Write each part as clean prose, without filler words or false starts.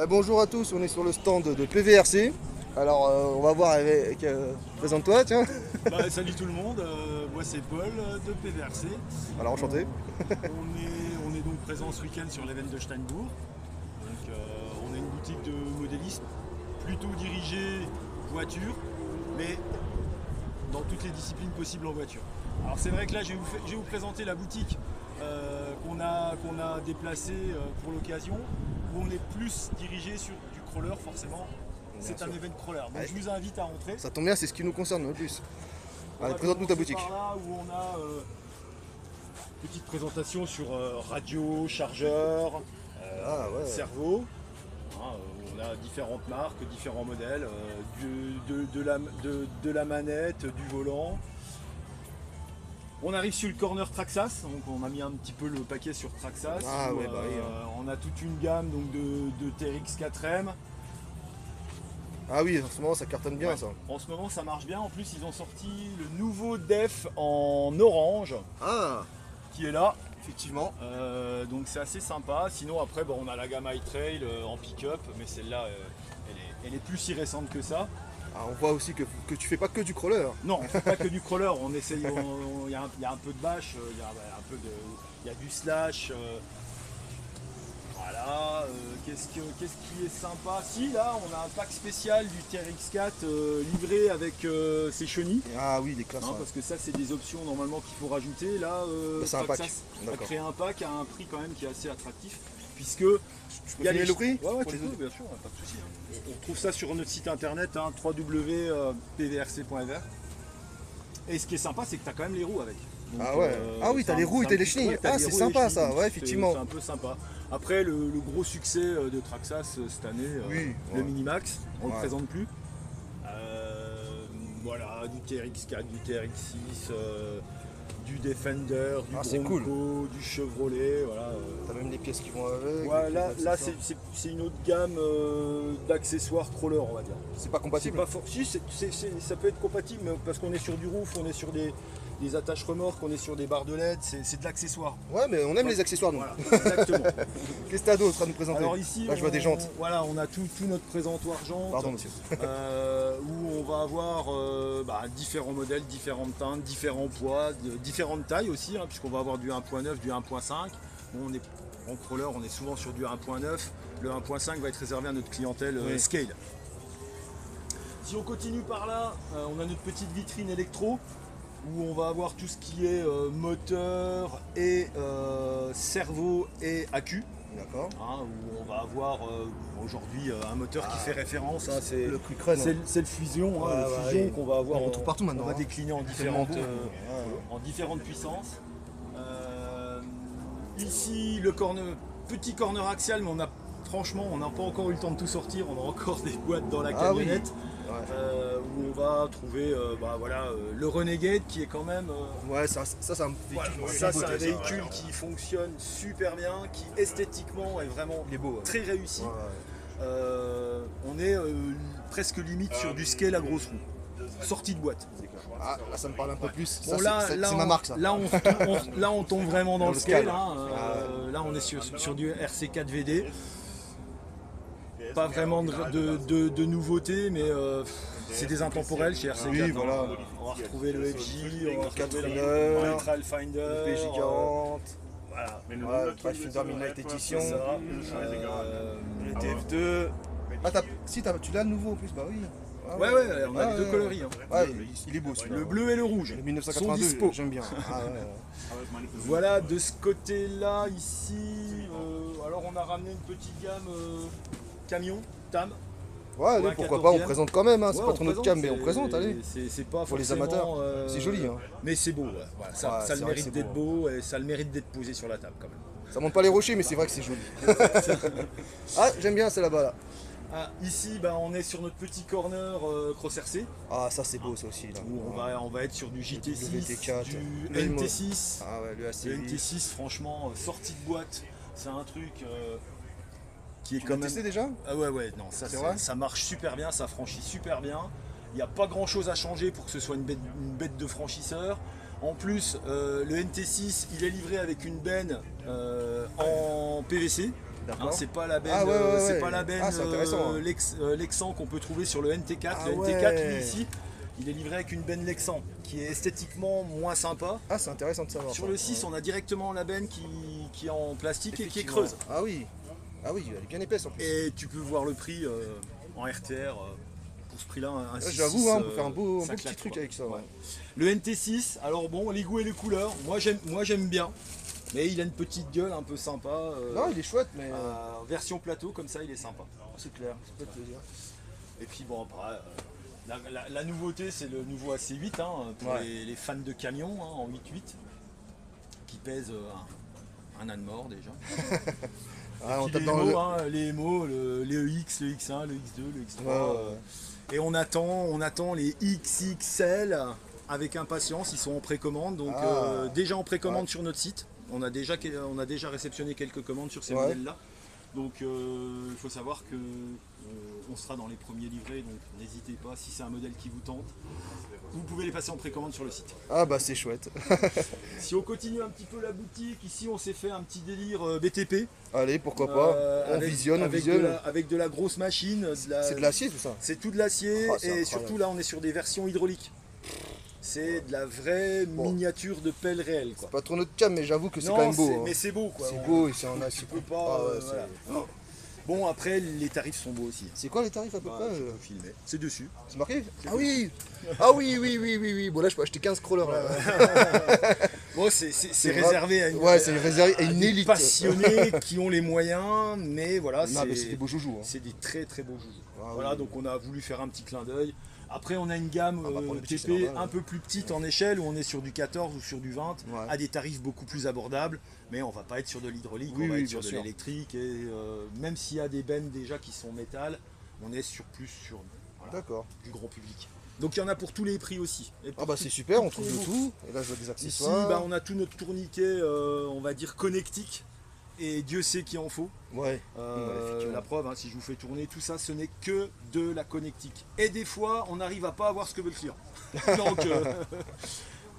Bonjour à tous, on est sur le stand de PVRC. Alors on va voir avec... présente-toi, tiens. Salut tout le monde, moi c'est Paul de PVRC. Alors enchanté. On est donc présent ce week-end sur l'event de Steinbourg. Donc, on a une boutique de modélisme plutôt dirigée voiture, mais dans toutes les disciplines possibles en voiture. Alors c'est vrai que là je vais vous présenter la boutique qu'on a déplacée pour l'occasion, où on est plus dirigé sur du crawler forcément. C'est un event crawler, donc je vous invite à rentrer. Ça tombe bien, c'est ce qui nous concerne le plus. Allez, présente-nous ta boutique. Par là où on a petite présentation sur radio, chargeur, cerveau. On a différentes marques, différents modèles, de la manette, du volant. On arrive sur le corner Traxxas, donc on a mis un petit peu le paquet sur Traxxas. On a toute une gamme donc, de TRX 4M. Ah oui, en ce moment ça cartonne bien ça. En ce moment ça marche bien, en plus ils ont sorti le nouveau Def en orange. Qui est là. Effectivement. Donc c'est assez sympa. Sinon après on a la gamme iTrail en pick-up, mais celle-là elle est plus si récente que ça. On voit aussi que tu fais pas que du crawler. Non, on fait pas que du crawler, on essaye, il y a un peu de bâche, il y a du slash. Voilà, qu'est-ce qui est sympa? Si là on a un pack spécial du TRX4 livré avec ses chenilles. Ah oui, des classes. Parce que ça c'est des options normalement qu'il faut rajouter. Là, c'est un pack. Ça a créé un pack à un prix quand même qui est assez attractif. Puisque il y a le prix. Ouais, tu peux, bien sûr, pas de souci. On trouve ça sur notre site internet, www.pvrc.fr. Et ce qui est sympa, c'est que tu as quand même les roues avec. Donc, oui, tu as les roues et les chenilles. C'est sympa ça, ouais, effectivement. C'est un peu sympa. Après, le gros succès de Traxxas cette année, le Minimax, on ne le présente plus. Voilà, du TRX4, du TRX6. Du Defender, du Bronco, du Chevrolet, voilà. T'as même des pièces qui vont avec. Voilà, là c'est une autre gamme d'accessoires crawler, on va dire. C'est pas compatible. Si, ça peut être compatible, mais parce qu'on est sur du roof, on est sur des attaches remorques, on est sur des barres de LED, c'est de l'accessoire. Ouais, mais on aime les accessoires nous. Voilà, exactement. Qu'est-ce que t'as d'autre à nous présenter? Alors ici, là, je vois des jantes. Voilà, on a tout notre présentoir jantes. Pardon monsieur. Où on va avoir différents modèles, différentes teintes, différents poids, différentes tailles aussi, puisqu'on va avoir du 1.9, du 1.5. On est en crawler, on est souvent sur du 1.9. Le 1.5 va être réservé à notre clientèle scale. Si on continue par là, on a notre petite vitrine électro, où on va avoir tout ce qui est moteur et cerveau et accu. D'accord. Où on va avoir aujourd'hui un moteur qui fait référence, c'est le Quick Run. C'est le Fusion, qu'on va avoir. On retrouve partout maintenant. On va décliner en différentes puissances. Ici, le petit corner axial, mais franchement, on n'a pas encore eu le temps de tout sortir. On a encore des boîtes dans la camionnette. Où on va trouver le Renegade qui est quand même ça c'est un véhicule, c'est un véhicule qui fonctionne super bien, qui esthétiquement est vraiment très réussi. On est presque limite sur du scale à grosse roue, sortie de boîte. Là ça me parle un peu plus. Bon, c'est ma marque ça. Là on tombe vraiment dans le scale. Là on est sur du RC4 VD. Pas vraiment de nouveautés, mais c'est des intemporels chez RC4. Oui, voilà. On va retrouver le FJ, on va retrouver le Trail Finder, le PJ40, voilà. le Trail Finder Midnight Edition, le TF2. Tu l'as le nouveau en plus, bah oui. On a les deux coloris. Il est beau celui-là. Le bleu et le rouge. Le 1982, j'aime bien. Voilà, de ce côté-là, ici, alors on a ramené une petite gamme camion, TAM. Pourquoi pas, on présente quand même, c'est pas trop notre cam, mais on présente, allez. C'est pas pour les amateurs, c'est joli. Mais c'est beau, ça a le mérite d'être beau et ça a le mérite d'être posé sur la table quand même. Ça monte pas les rochers, mais c'est vrai que c'est joli. J'aime bien, c'est là-bas là. Ici, on est sur notre petit corner Cross RC. Ça c'est beau ça aussi. Là. Où on va être sur du JT6, du le NT6. Le NT6, franchement, sortie de boîte, c'est un truc qui est quand même... testé déjà? Non, ça marche super bien, ça franchit super bien. Il n'y a pas grand chose à changer pour que ce soit une bête de franchisseur. En plus, le NT6, il est livré avec une benne en PVC. D'accord. C'est pas la benne, Ah, ouais. c'est pas la benne Ah, c'est intéressant, hein. Lexan qu'on peut trouver sur le NT4. Ah, le NT4, lui ouais. ici, il est livré avec une benne Lexan qui est esthétiquement moins sympa. Ah, c'est intéressant de savoir. Sur ça. le 6, Ouais. on a directement la benne qui est en plastique et qui est Effectivement. creuse. Ah oui. Ah oui, elle est bien épaisse en plus. Et tu peux voir le prix en RTR. Pour ce prix-là, un 6.6, J'avoue, hein, on peut faire un beau ça petit claque, truc quoi. avec ça. Ouais. Ouais. Le NT6, alors bon, les goûts et les couleurs, moi j'aime bien. Mais il a une petite gueule un peu sympa. Non, il est chouette, mais Version plateau, comme ça, il est sympa. c'est clair, ça peut te plaisir. Et puis bon, après, la nouveauté, c'est le nouveau AC8 pour Ouais. les fans de camions en 8.8 qui pèse un âne mort déjà. Ah, on Puis tape les dans émaux, le. les émaux, le EX, le X1, le X2, le X3. Ouais. Et on attend les XXL avec impatience. Ils sont en précommande, donc Ah. déjà en précommande Ouais. sur notre site. On a déjà réceptionné quelques commandes sur ces Ouais. modèles-là. Donc il faut savoir que on sera dans les premiers livrés, donc n'hésitez pas, si c'est un modèle qui vous tente, vous pouvez les passer en précommande sur le site. Ah bah c'est chouette. Si on continue un petit peu la boutique, ici on s'est fait un petit délire BTP. Allez, pourquoi pas. On visionne. Avec de la grosse machine. C'est de l'acier tout ça. C'est tout de l'acier Oh, c'est et incroyable. surtout là on est sur des versions hydrauliques. C'est de la vraie Bon. miniature de pelle réelle, quoi. Pas trop notre cam, mais j'avoue que c'est Non, quand même beau. hein. mais c'est beau, quoi. C'est beau et c'est en acier. Tu peux pas. Ah ouais, voilà. c'est- Bon, après les tarifs sont beaux aussi. C'est quoi les tarifs à peu Bah, près je peux filmer. C'est dessus. C'est marqué Ah oui. Ah oui. Bon là je peux acheter 15 crawlers. Là. Bon, c'est vrai. réservé à une, Ouais, c'est réservé à une des élite. passionnés qui ont les moyens, mais voilà, Non mais c'est des beaux joujoux. hein. c'est des très très beaux joujoux. Ah Voilà, oui. donc on a voulu faire un petit clin d'œil. Après, on a une gamme Ah bah, pour les petits, c'est TP normal, un hein. peu plus petite en échelle, où on est sur du 14 ou sur du 20, Ouais. à des tarifs beaucoup plus abordables. Mais on va pas être sur de l'hydraulique, Oui, on va oui, être sur bien de sûr. l'électrique. Et même s'il y a des bennes déjà qui sont métal, on est plus sur voilà, D'accord. du grand public. Donc il y en a pour tous les prix aussi. Et Ah pour bah tout- c'est super, on tous trouve les de goûts. tout. Et là je vois des Ici, accessoires. bah, on a tout notre tourniquet, on va dire connectique. Et Dieu sait qu'il en faut. Ouais. effectivement. La preuve, si je vous fais tourner tout ça, ce n'est que de la connectique. Et des fois, on n'arrive à pas avoir ce que veut le client. Donc,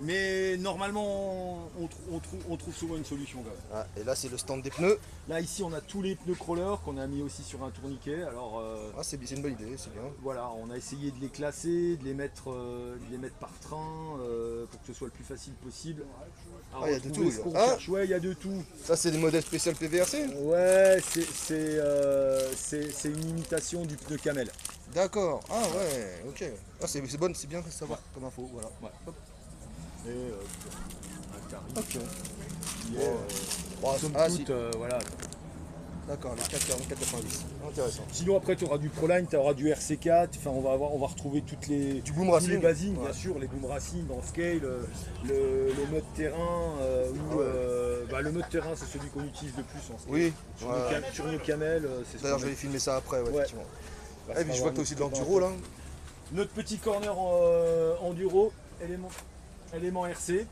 mais normalement, on trouve souvent une solution. Quand même. Ah, et là c'est le stand des pneus. Là, ici, on a tous les pneus crawlers qu'on a mis aussi sur un tourniquet. Alors, Ah c'est une bonne idée, c'est bien. voilà, on a essayé de les classer, de les mettre par train pour que ce soit le plus facile possible. Ah, il y a de retrouver tout, ce qu'on là. Ah. cherche. Ouais, il y a de tout. Ça c'est des modèles spécial PVRC. Ouais, c'est une imitation du pneu camel. D'accord. Ah ouais, ok. Ah c'est bon, c'est bien de savoir comme info, voilà. Ouais. Hop. Et un tarif Ok. qui est, Oh, somme ah, toute, si. voilà. D'accord, les 4,90. Intéressant. Sinon après tu auras du Proline, tu auras du RC4, enfin on va retrouver Du boom tous les racing. basings, bien Ouais. sûr, les boom racing en scale, le mode terrain, le mode terrain c'est celui qu'on utilise le plus en scale. Oui. Sur, Ouais. sur nos camels, c'est ce D'ailleurs qu'on je vais filmer ça après, ouais, Ouais. effectivement. va Eh, se puis je avoir vois que t'as aussi de notre l'enduro là. Notre petit corner enduro, élément RC,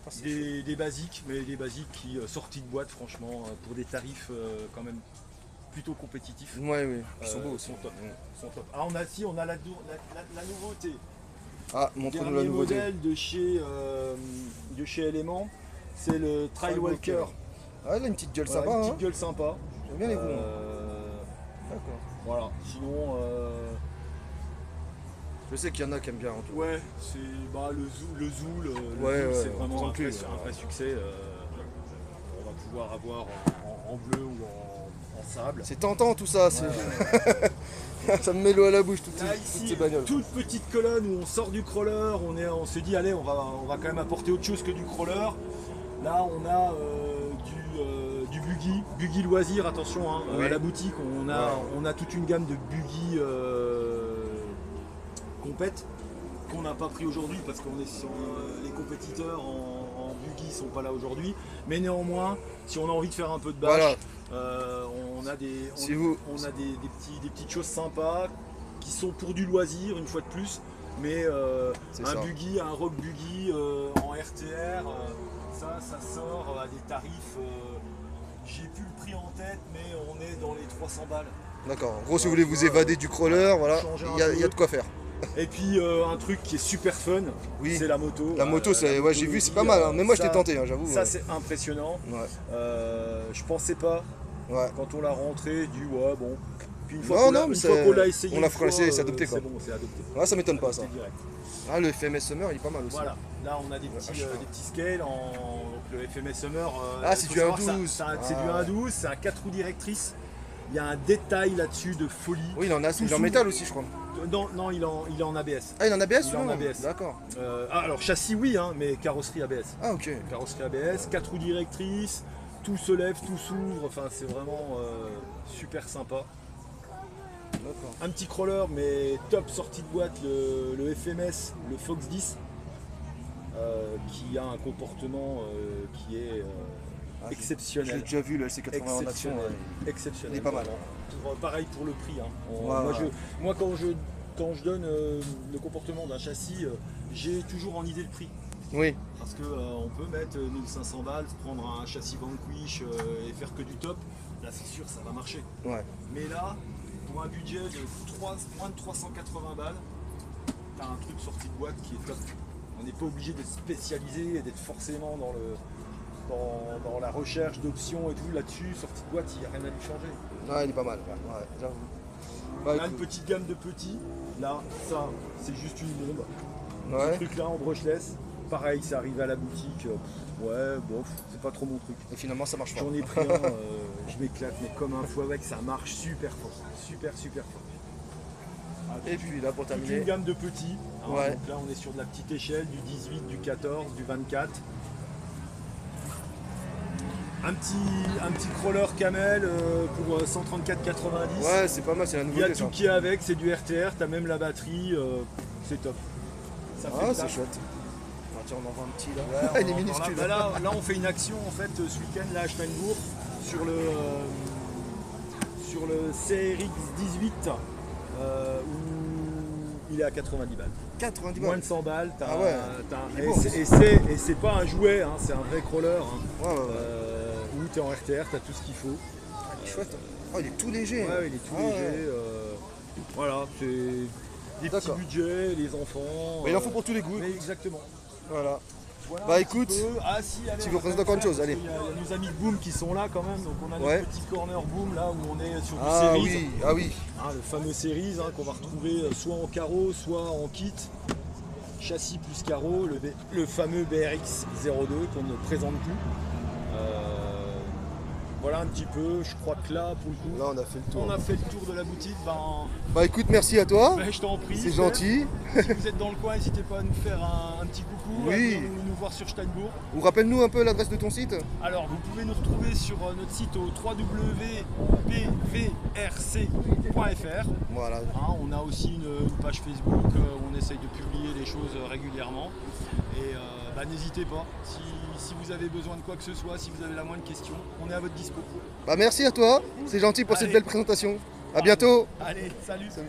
Ah, c'est des basiques, mais des basiques qui sortis de boîte franchement pour des tarifs quand même plutôt compétitifs. Ouais, oui. Ils sont beaux aussi. Sont top. Sont top. Ah, on a la nouveauté. Ah, montre-nous Dernier la nouveauté. modèle de chez Element, c'est le Trail Walker. Ah, il a une petite gueule Voilà, sympa, une hein. petite gueule sympa. J'aime bien les roues. hein. Euh, D'accord. voilà. Sinon, Je sais qu'il y en a qui aiment bien en tout. ouais, c'est le Zool, Ouais, Zool, ouais, c'est vraiment sans un plus, vrai, ouais. un vrai succès. On va pouvoir avoir en bleu ou en sable. C'est tentant tout ça, c'est- Ouais, ouais. ça me met l'eau à la bouche toutes Là, toutes ici, ces bagnoles. toute petite colonne où on sort du crawler, on se dit allez, on va quand même apporter autre chose que du crawler. Là, on a du buggy loisir, attention, hein, Oui. à la boutique, on a toute une gamme de buggy compète qu'on n'a pas pris aujourd'hui parce qu'on est sur les compétiteurs en buggy sont pas là aujourd'hui. Mais néanmoins, si on a envie de faire un peu de bâche, Voilà. on a des Si vous- des petites choses sympas qui sont pour du loisir une fois de plus, mais C'est un ça. buggy, un rock buggy en RTR, ça sort à des tarifs. J'ai plus le prix en tête, mais on est dans les 300 balles. D'accord. En gros, si vous voulez vous évader du crawler, voilà, changer un il y a peu. de quoi faire. Et puis un truc qui est super fun, Oui. c'est la moto. La moto, c'est, ouais, j'ai vu, c'est pas mal. hein. Mais moi, je t'ai tenté, hein, j'avoue. Ça c'est impressionnant. Ouais. Je pensais pas. Ouais. Quand on l'a rentré, du ouais, bon. Puis une Non, fois qu'on non, l'a mais une fois qu'on l'a essayé, on l'a une fois, c'est adopté, quoi. C'est bon, c'est adopté. Ouais, ça m'étonne pas, ça. Adopté direct. Ah, le FMS Summer, il est pas mal aussi. Voilà, là on a des petits scales donc le FMS Summer. Ah, c'est faut du savoir 1.12. C'est du 1.12, c'est un 4 roues directrices. Il y a un détail là-dessus de folie. Oui, il en a, c'est en métal aussi, je crois. Non, il est en ABS. Ah, il en a ABS Il est en non ABS. D'accord. Alors châssis oui, hein, mais carrosserie ABS. Ah, ok. Carrosserie ABS, 4 roues directrices, tout se lève, tout s'ouvre, enfin c'est vraiment super sympa. D'accord. Un petit crawler mais top sortie de boîte, le FMS, le Fox 10, qui a un comportement qui est Ah, je l'ai exceptionnel. déjà vu le LC80 en action. Exceptionnel. Il est pas mal. Pareil pour le prix. Hein. Ouais. Moi quand je donne le comportement d'un châssis, j'ai toujours en idée le prix. Oui. Parce qu'on peut mettre 1500 balles, prendre un châssis Vanquish et faire que du top. Là c'est sûr ça va marcher. Ouais. Mais là, pour un budget de moins de 380 balles, t'as un truc sorti de boîte qui est top. On n'est pas obligé d'être spécialisé et d'être forcément dans la recherche d'options et tout. Là-dessus, sortie de boîte, il n'y a rien à lui changer. Ouais, il est pas mal. Ouais, j'avoue. On a une petite gamme de petits. Là, ça, c'est juste une bombe. Ce Ouais. truc là en brushless, pareil, c'est arrivé à la boutique. Ouais, bof, c'est pas trop mon truc. Et finalement, ça marche pas. J'en ai pris un, je m'éclate, mais comme un fou avec, ça marche super fort. Super fort. Et puis là, pour Toute terminer. une gamme de petits. Hein, Ouais. donc là, on est sur de la petite échelle, du 18, du 14, du 24. Un petit crawler camel pour 134,90. Ouais, c'est pas mal, c'est la Il y a nouveauté, tout ça. qui est avec, c'est du RTR, t'as même la batterie, c'est top. Ça fait Ah, le c'est taf. chouette. Ah, tiens, on en voit un petit là. Ouais, il est on en minuscule. parle. Bah là, on fait une action en fait ce week-end là à Steinbourg sur le CRX 18 où il est à 90 balles. 90 Moins balles. de 100 balles, Ah ouais. Il est bon. et c'est pas un jouet, hein, c'est un vrai crawler hein, Ouais. où tu es en RTR, tu as tout ce qu'il faut. Ah, il est chouette. Oh, il est tout léger. Ouais, il est tout Ah, léger. ouais. Voilà, c'est des petits D'accord. budgets, les enfants. Mais il en faut pour tous les goûts. Mais exactement. Voilà. Voilà Bah, un petit écoute, peu. Ah, si, allez, tu on veux va présenter quand encore une même chose, faire, allez. parce qu'il y a nos amis de Boom qui sont là quand même, donc on a Ouais. notre petit corner Boom là où on est sur du Ah Series. oui, ah oui. Hein, le fameux Series hein, qu'on va retrouver soit en carreau, soit en kit. Châssis plus carreau, le fameux BRX 02 qu'on ne présente plus. Voilà un petit peu, je crois que là pour le coup, Là, on a fait le tour. on a fait le tour de la boutique. Bah écoute, merci à toi. Je t'en prie. C'est Steph. gentil. Si vous êtes dans le coin, n'hésitez pas à nous faire un petit coucou, Oui. à venir nous voir sur Steinbourg. Ou rappelle-nous un peu l'adresse de ton site. Alors, vous pouvez nous retrouver sur notre site au www.pvrc.fr. Voilà. Hein, on a aussi une page Facebook où on essaye de publier des choses régulièrement. Et bah, n'hésitez pas, si vous avez besoin de quoi que ce soit, si vous avez la moindre question, on est à votre dispo. Bah merci à toi. C'est gentil pour cette Allez. belle présentation. À bientôt. Allez, salut. Salut.